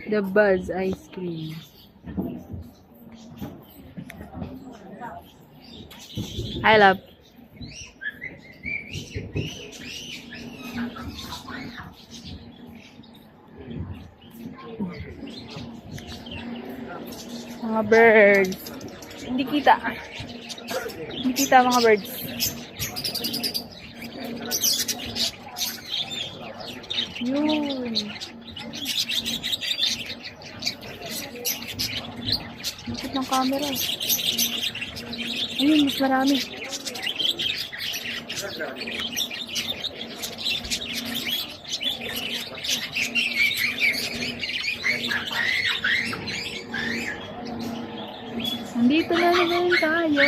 The Buzz ice cream. I love. Mga birds. Hindi kita. Hindi kita mga birds. Yun. Bakit ng camera? Ayun, mas marami. Nandito na naman tayo.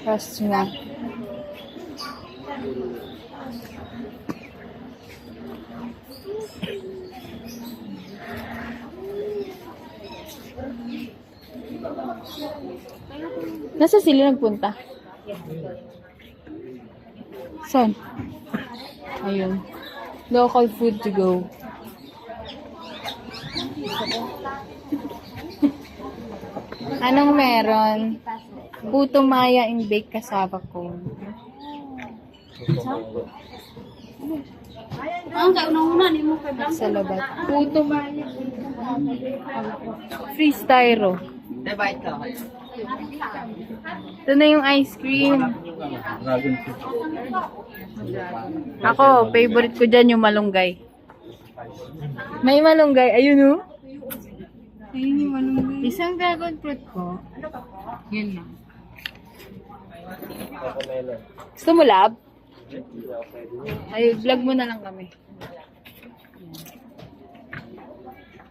Rest nga. Nasa sila nagpunta? Saan? Ayun. Local food to go. Anong meron? Puto maya in bake kasaba ko. Sa labat. Puto maya. Free styro. Ito na yung ice cream. Ako, favorite ko dyan yung malunggay. May malunggay. Ayun o. Ayun yung malunggay. Isang dragon fruit ko. Yan lang. Gusto mo lab? Ay, vlog mo na lang kami.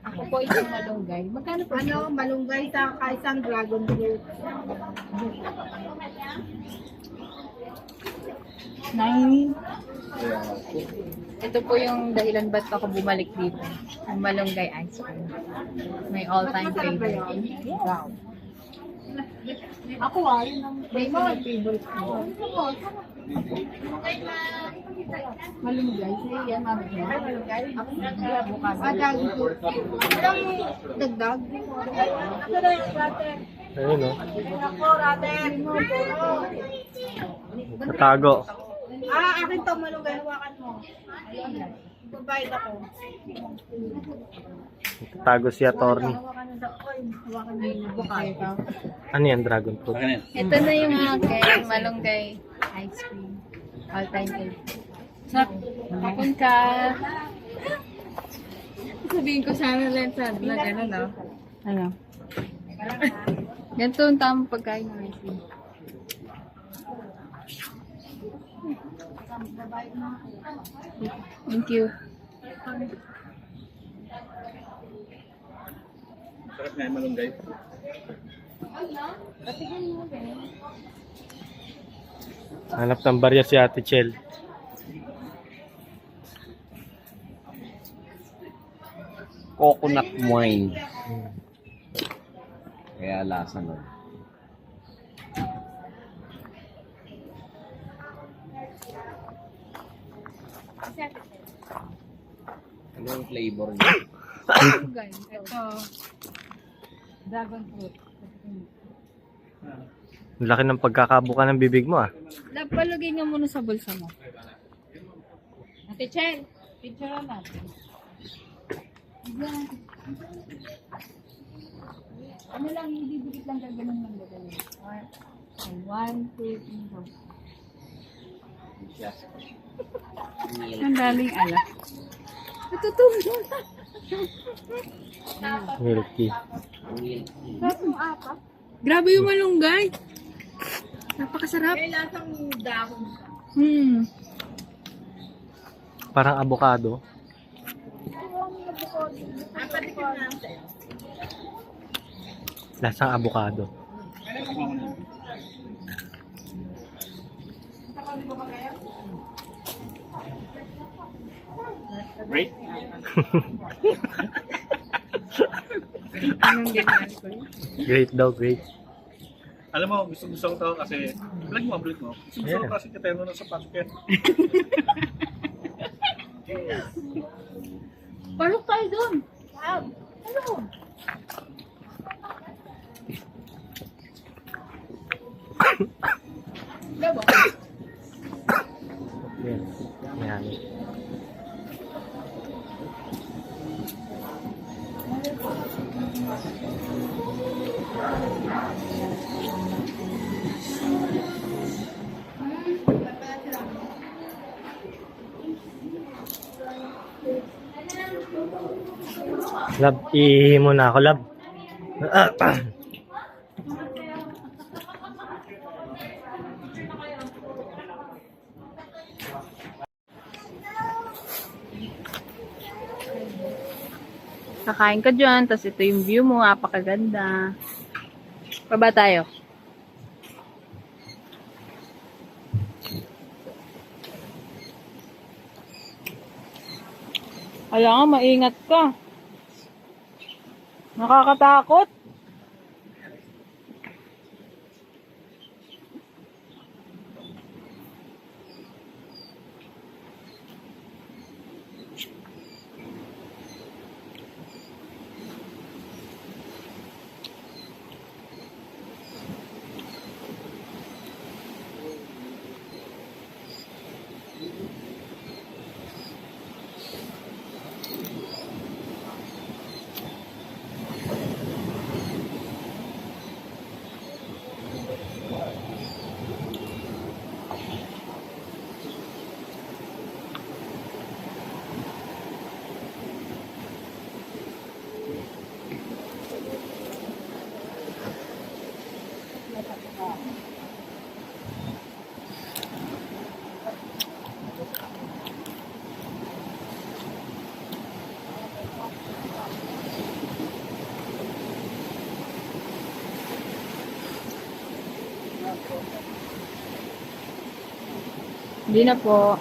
Ako po isang malunggay. Magkano po? Ano, malunggay sa isang dragon fruit. 9. Ito po yung dahilan ba't ako bumalik dito. Ang malunggay ice cream. My all-time favorite. Wow. Ako yun ang favorite ko. Malunggay. Sige yan, mami. Malunggay? Ako bukas. Dragon fruit. Ilang dagdag? Ano na yung rater? Ayun o. Ako, rater. Katago. Akin to malunggay. Hawakan mo. Babayad ako. Katago si attorney. Hawakan mo yung bukay. Ano yan, dragon fruit? Ito na yung aking malunggay ice cream. All-time favorite. Sarap. Kapon ka. Sabihin ko sana lang sa vlog, ano no? Ano? Ganito ang tamang pagkain ng ice cream. Thank you. Sarap nga yung malunggay. Hanap ng barya si Ate Chel. Coconut wine. Kaya lasa nun. Ano yung flavor niya? Ito. Dragon fruit. Ang laki ng pagkakabuka ng bibig mo ah. Napalugay nga muna sa bulsa mo. Ate Chel, picture natin. Ano lang, hindi dikit lang gaganon lang gaganon. 1, 2, 3, 4. Ang daling alas. Natutulog na. Milky. Grabe yung malunggay. Napakasarap. May lasang dahon. Parang avocado. Patikin na lang sa'yo. Lasang avocado. Break? Anong ganyan ko? Great daw, great. Alam mo, gusto ko to kasi, vlog mo, vlog mo. Gusto Yeah. ko kasi katero na sa pasket. Palok tayo dun. Ano? Diba? Yan. Yan. Lab, ihi muna ako, lab. Kakain ka dyan, tapos ito yung view mo, apakaganda. Baba tayo. Kaya nga, maingat ka. Nakakatakot. Hindi na po.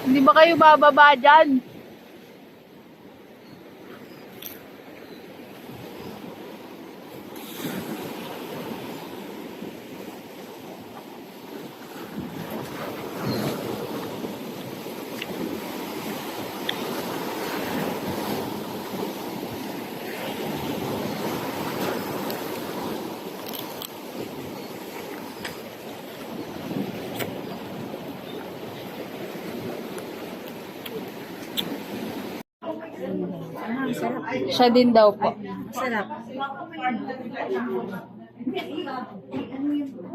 Hindi ba kayo bababa dyan? Siya din daw po. Masarap.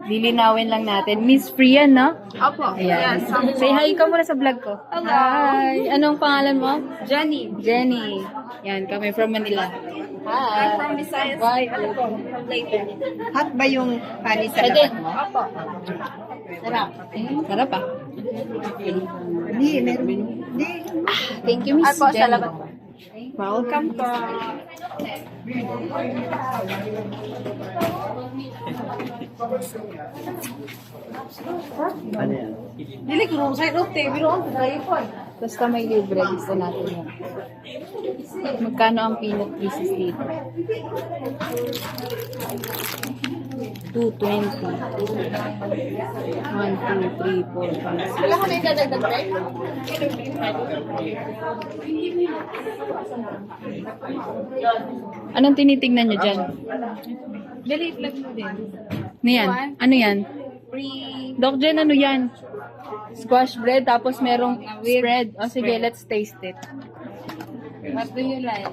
Lilinawin lang natin. Miss Frian, no? Opo. Ayan. Say hi ka muna sa vlog ko. Hello. Hi. Anong pangalan mo? Jenny. Jenny. Yan, kami from Manila. Hi. From Visayas. Bye. From Leyte. Hot ba yung kanin sa Siya labat din. mo? Opo. Sarap. Sarap ah. Hindi, meron. Hindi. Thank you, Miss Ako, Jenny. salamat. Welcome po. Ano yan? Dili ko nung side of TV ron sa ko. Basta may libre, gusto natin yan. Magkano ang peanut pieces dito? 220. 1, 2, 3, 4, 5, 6. Wala ka na idadagdag, right? Anong tinitingnan nyo dyan? Dili, vlog mo din. Ano yan? Ano yan? Free. Doc Jen, ano yan? Squash bread, tapos merong spread. O sige, let's taste it. What do you like?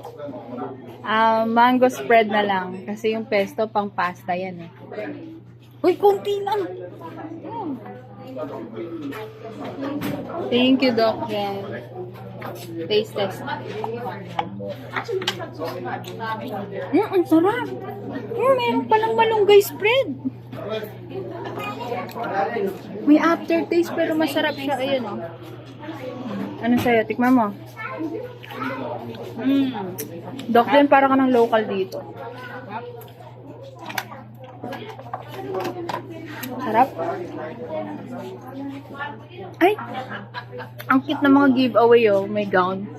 Mango spread na lang. Kasi yung pesto, pang pasta yan eh. Uy, konti lang. Thank you, Doc Jen. Taste test. Ang sarap. Meron palang malunggay spread. May aftertaste pero masarap siya. Ayun, oh. Ano sa'yo? Tikman mo. Doc Jen, para ka ng local dito. Sarap. Ay! Ang cute na mga giveaway, oh. May gown.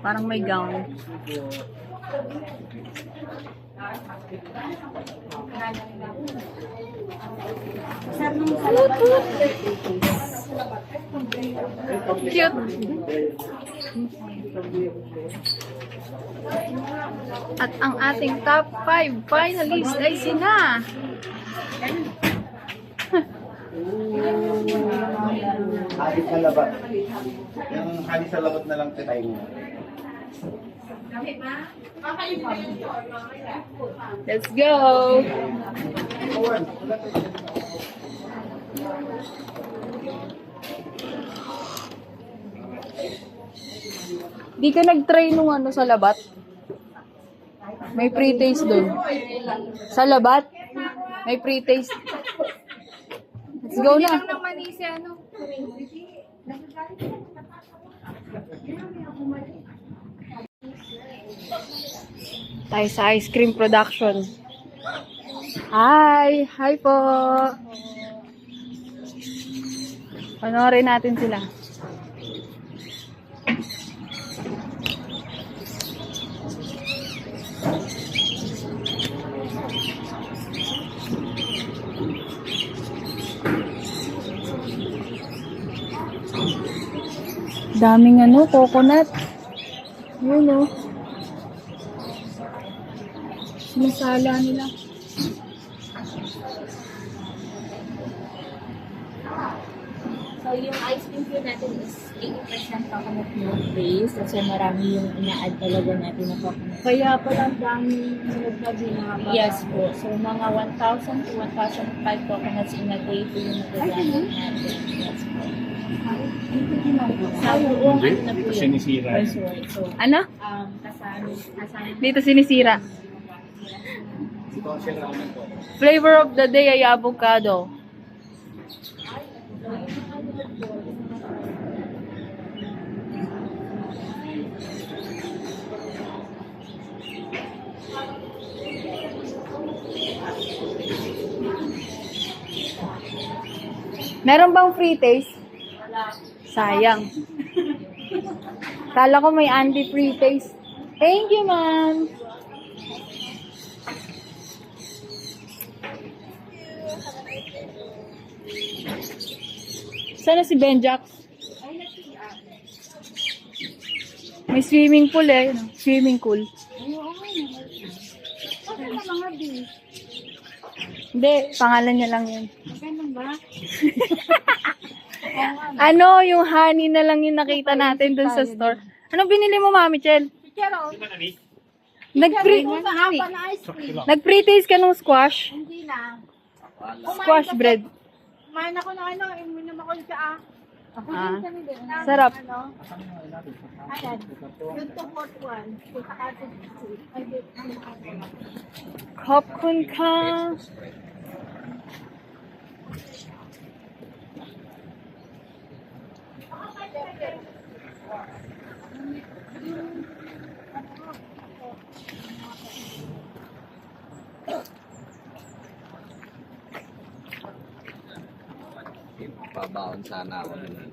Parang may gown. Cute. At ang ating top 5 finalist ay sina. Hadis sa labat. Yung hadis sa labat na lang tayo mo. Let's go! Di ka nag-try nung ano sa labat? May pre-taste dun. Sa labat? May pre-taste. Let's go na. Tayo sa ice cream production. Hi! Hi po! Panoorin natin sila. Daming ano, coconut. Yun o. Sinasala nila. So, yung ice cream po natin is 80% coconut milk base. Kasi marami yung ina-add talaga natin na coconut. Kaya pala ang daming nagpabinaba. Yes po. So, mga 1,000 to 1,005 coconuts in a day po yung nagagamit natin. Yes po. Sa buong Hindi, na po dito yun. sinisira. Resort. So, Ano? kasali. Dito sinisira. Flavor of the day ay avocado. Meron bang free taste? Sayang. Kala ko may anti-free taste. Thank you, ma'am. Sana si Benjax? May swimming pool eh. Swimming pool. Hindi, pangalan niya lang yun. Ganun ba? Ano, yung honey na lang yung nakita natin dun sa store. Anong binili mo, Mami Chel? Nag-pre-taste ka nung squash? Hindi na. Squash bread. Kumain ako na ano, iminom ako sa Ah, sarap. Ayan. Yung 241. Popcorn ka. Pabaon sana ako nun.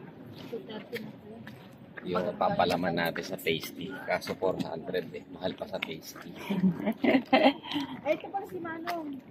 Yung papalaman natin sa tasty. Kaso 400 eh. Mahal pa sa tasty. Ito pala si Manong.